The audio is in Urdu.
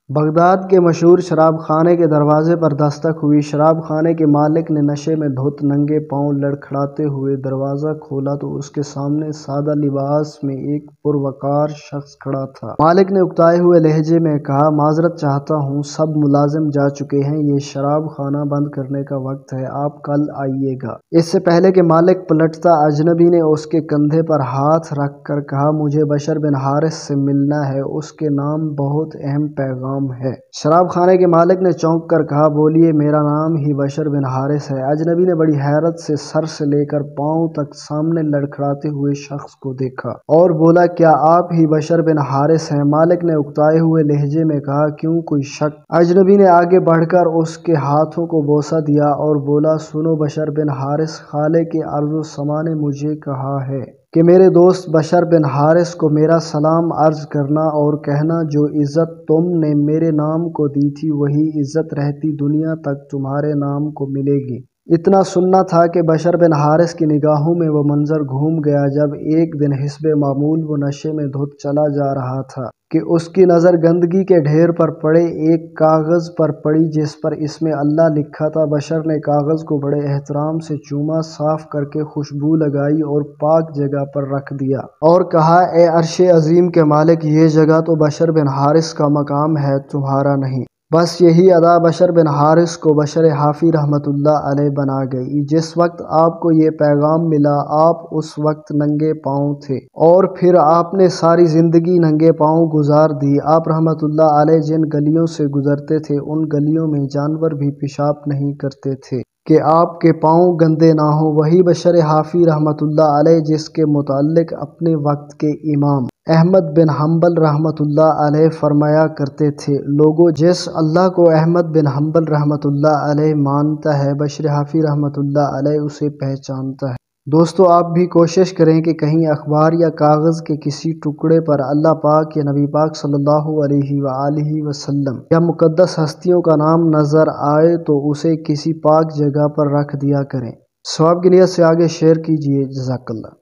بغداد کے مشہور شراب خانے کے دروازے پر دستک ہوئی۔ شراب خانے کے مالک نے نشے میں دھت ننگے پاؤں لڑکھڑاتے ہوئے دروازہ کھولا تو اس کے سامنے سادہ لباس میں ایک پروقار شخص کھڑا تھا۔ مالک نے اکتائے ہوئے لہجے میں کہا، معذرت چاہتا ہوں، سب ملازم جا چکے ہیں، یہ شراب خانہ بند کرنے کا وقت ہے، آپ کل آئیے گا۔ اس سے پہلے کہ مالک پلٹتا، اجنبی نے اس کے کندھے پر ہاتھ رکھ کر کہا، مجھے بشر بن حارث سے ملنا ہے، اس کے نام بہت اہم پیغام ہے۔ شراب خانے کے مالک نے چونک کر کہا، بولیے، میرا نام ہی بشر بن حارث ہے۔ اجنبی نے بڑی حیرت سے سر سے لے کر پاؤں تک سامنے لڑکھڑاتے ہوئے شخص کو دیکھا اور بولا، کیا آپ ہی بشر بن حارث ہیں؟ مالک نے اکتائے ہوئے لہجے میں کہا، کیوں، کوئی شک؟ اجنبی نے آگے بڑھ کر اس کے ہاتھوں کو بوسہ دیا اور بولا، سنو بشر بن حارث، خالق ارض و سما نے مجھے کہا ہے کہ میرے دوست بشر بن حارث کو میرا سلام عرض کرنا اور کہنا، جو عزت تم نے میرے نام کو دی تھی وہی عزت رہتی دنیا تک تمہارے نام کو ملے گی۔ اتنا سننا تھا کہ بشر بن حارث کی نگاہوں میں وہ منظر گھوم گیا جب ایک دن حسب معمول وہ نشے میں دھت چلا جا رہا تھا کہ اس کی نظر گندگی کے ڈھیر پر پڑے ایک کاغذ پر پڑی جس پر اسم اللہ لکھا تھا۔ بشر نے کاغذ کو بڑے احترام سے چوما، صاف کر کے خوشبو لگائی اور پاک جگہ پر رکھ دیا اور کہا، اے عرش عظیم کے مالک، یہ جگہ تو بشر بن حارث کا مقام ہے، تمہارا نہیں۔ بس یہی ادا بشر بن حارث کو بشر حافی رحمۃ اللہ علیہ بنا گئی۔ جس وقت آپ کو یہ پیغام ملا، آپ اس وقت ننگے پاؤں تھے اور پھر آپ نے ساری زندگی ننگے پاؤں گزار دی۔ آپ رحمۃ اللہ علیہ جن گلیوں سے گزرتے تھے ان گلیوں میں جانور بھی پیشاب نہیں کرتے تھے کہ آپ کے پاؤں گندے نہ ہوں۔ وہی بشر حافی رحمۃ اللہ علیہ جس کے متعلق اپنے وقت کے امام احمد بن حنبل رحمۃ اللہ علیہ فرمایا کرتے تھے، لوگو، جس اللہ کو احمد بن حنبل رحمۃ اللہ علیہ مانتا ہے، بشر حافی رحمۃ اللہ علیہ اسے پہچانتا ہے۔ دوستو، آپ بھی کوشش کریں کہ کہیں اخبار یا کاغذ کے کسی ٹکڑے پر اللہ پاک یا نبی پاک صلی اللہ علیہ وآلہ وسلم یا مقدس ہستیوں کا نام نظر آئے تو اسے کسی پاک جگہ پر رکھ دیا کریں۔ ثواب کی نیت سے آگے شیئر کیجیے۔ جزاک اللہ۔